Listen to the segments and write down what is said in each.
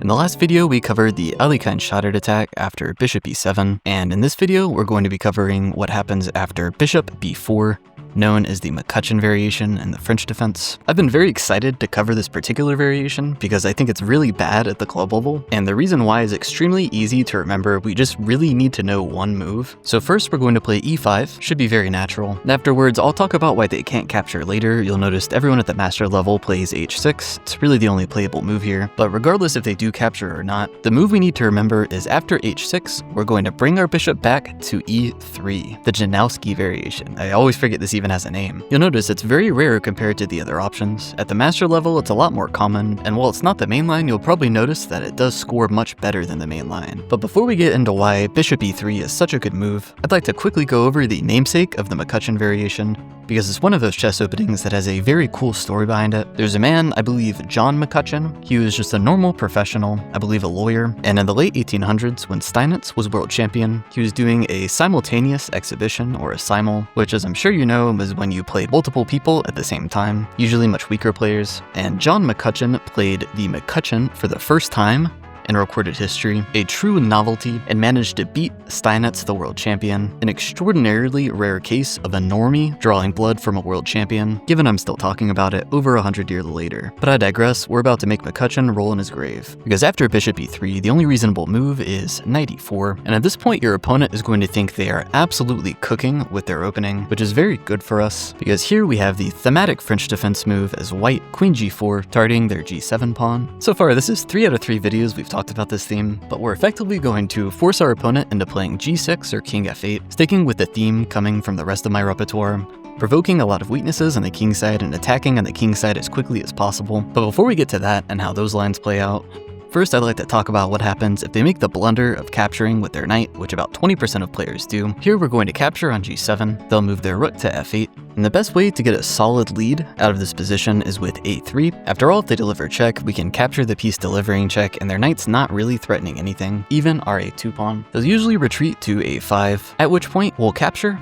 In the last video, we covered the Alekhine shattered attack after bishop e7, and in this video, we're going to be covering what happens after bishop b4, known as the MacCutcheon variation in the French defense. I've been very excited to cover this particular variation because I think it's really bad at the club level, and the reason why is extremely easy to remember. We just really need to know one move. So first we're going to play e5, should be very natural. And afterwards, I'll talk about why they can't capture later. You'll notice everyone at the master level plays h6. It's really the only playable move here, but regardless if they do capture or not, the move we need to remember is after h6, we're going to bring our bishop back to e3, the Janowski variation. I always forget this even has a name. You'll notice it's very rare compared to the other options. At the master level, it's a lot more common, and while it's not the main line, you'll probably notice that it does score much better than the main line. But before we get into why bishop e3 is such a good move, I'd like to quickly go over the namesake of the MacCutcheon variation, because it's one of those chess openings that has a very cool story behind it. There's a man, I believe John MacCutcheon. He was just a normal professional, I believe a lawyer, and in the late 1800s, when Steinitz was world champion, he was doing a simultaneous exhibition, or a simul, which, as I'm sure you know, was when you played multiple people at the same time, usually much weaker players, and John MacCutcheon played the MacCutcheon for the first time in recorded history, a true novelty, and managed to beat Steinitz, the world champion, an extraordinarily rare case of a normie drawing blood from a world champion, given I'm still talking about it over 100 years later. But I digress, we're about to make MacCutcheon roll in his grave. Because after bishop e3, the only reasonable move is knight e4, and at this point your opponent is going to think they are absolutely cooking with their opening, which is very good for us, because here we have the thematic French defense move as white queen g4, targeting their g7 pawn. So far, this is 3 out of 3 videos we've talked about this theme, but we're effectively going to force our opponent into playing g6 or king f8, sticking with the theme coming from the rest of my repertoire, provoking a lot of weaknesses on the king side and attacking on the king side as quickly as possible. But before we get to that and how those lines play out, first, I'd like to talk about what happens if they make the blunder of capturing with their knight, which about 20% of players do. Here we're going to capture on g7, they'll move their rook to f8, and the best way to get a solid lead out of this position is with a3. After all, if they deliver check, we can capture the piece delivering check, and their knight's not really threatening anything, even our a2 pawn. They'll usually retreat to a5, at which point we'll capture,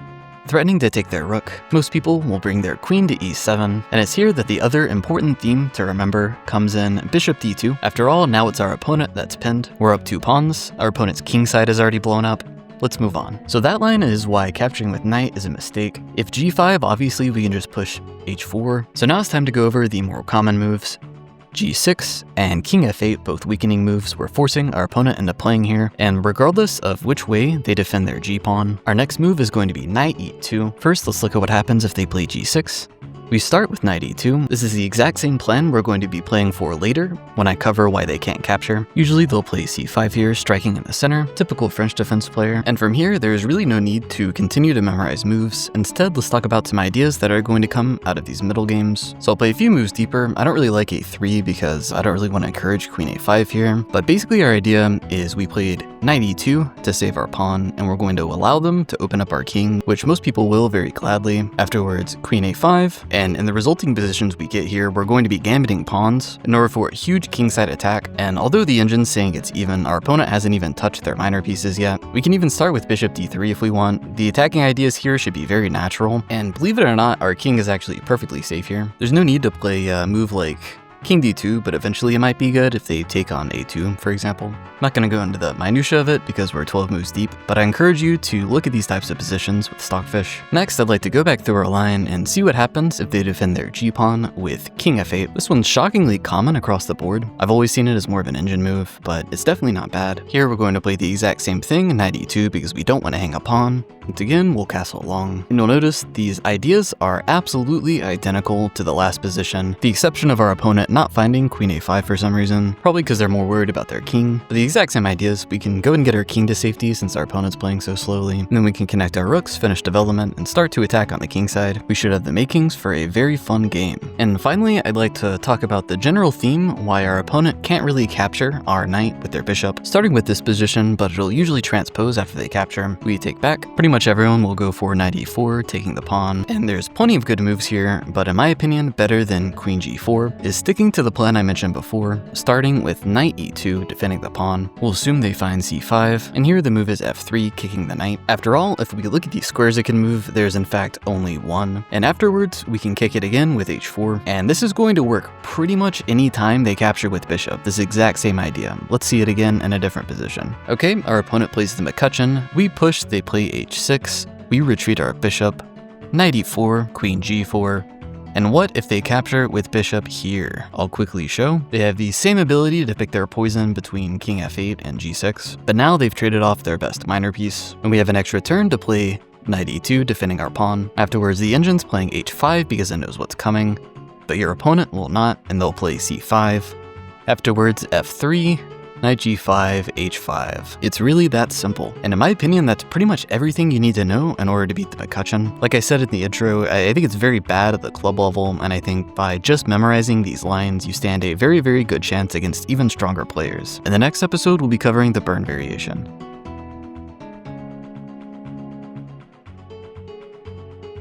threatening to take their rook. Most people will bring their queen to e7, and it's here that the other important theme to remember comes in bishop d2. After all, now it's our opponent that's pinned. We're up 2 pawns, our opponent's king side is already blown up. Let's move on. So that line is why capturing with knight is a mistake. If g5, obviously we can just push h4. So now it's time to go over the more common moves. g6 and king f8, both weakening moves, we're forcing our opponent into playing here, and regardless of which way they defend their g-pawn, our next move is going to be knight e2. First, let's look at what happens if they play g6. We start with knight e2. This is the exact same plan we're going to be playing for later when I cover why they can't capture. Usually they'll play c5 here, striking in the center, typical French defense player. And from here, there's really no need to continue to memorize moves. Instead, let's talk about some ideas that are going to come out of these middle games. So I'll play a few moves deeper. I don't really like a3 because I don't really want to encourage queen a5 here. But basically our idea is we played knight e2 to save our pawn, and we're going to allow them to open up our king, which most people will very gladly. Afterwards, queen a5. And in the resulting positions we get here, we're going to be gambiting pawns in order for a huge kingside attack, and although the engine's saying it's even, our opponent hasn't even touched their minor pieces yet. We can even start with bishop d3 if we want. The attacking ideas here should be very natural, and believe it or not, our king is actually perfectly safe here. There's no need to play a move like king d2, but eventually it might be good if they take on a2, for example. I'm not going to go into the minutia of it because we're 12 moves deep, but I encourage you to look at these types of positions with Stockfish. Next, I'd like to go back through our line and see what happens if they defend their g-pawn with king f8. This one's shockingly common across the board. I've always seen it as more of an engine move, but it's definitely not bad. Here we're going to play the exact same thing, knight e2, because we don't want to hang a pawn. Once again, we'll castle along. And you'll notice these ideas are absolutely identical to the last position, with the exception of our opponent not finding queen a5 for some reason, probably because they're more worried about their king. But the exact same ideas, we can go and get our king to safety since our opponent's playing so slowly, and then we can connect our rooks, finish development, and start to attack on the king side. We should have the makings for a very fun game. And finally, I'd like to talk about the general theme why our opponent can't really capture our knight with their bishop, starting with this position, but it'll usually transpose after they capture. We take back. Pretty much everyone will go for knight e4, taking the pawn, and there's plenty of good moves here, but in my opinion, better than queen g4 is sticking Sticking to the plan I mentioned before, starting with knight e2 defending the pawn, we'll assume they find c5, and here the move is f3, kicking the knight. After all, if we look at the squares it can move, there's in fact only one, and afterwards we can kick it again with h4, and this is going to work pretty much any time they capture with bishop, this exact same idea. Let's see it again in a different position. Okay, our opponent plays the MacCutcheon, we push, they play h6, we retreat our bishop, knight e4, queen g4, and what if they capture with bishop here? I'll quickly show. They have the same ability to pick their poison between king f8 and g6, but now they've traded off their best minor piece, and we have an extra turn to play knight e2 defending our pawn. Afterwards the engine's playing h5 because it knows what's coming, but your opponent will not, and they'll play c5. Afterwards f3, knight g5, h5. It's really that simple, and in my opinion that's pretty much everything you need to know in order to beat the MacCutcheon. Like I said in the intro, I think it's very bad at the club level, and I think by just memorizing these lines you stand a very good chance against even stronger players. In the next episode we'll be covering the burn variation.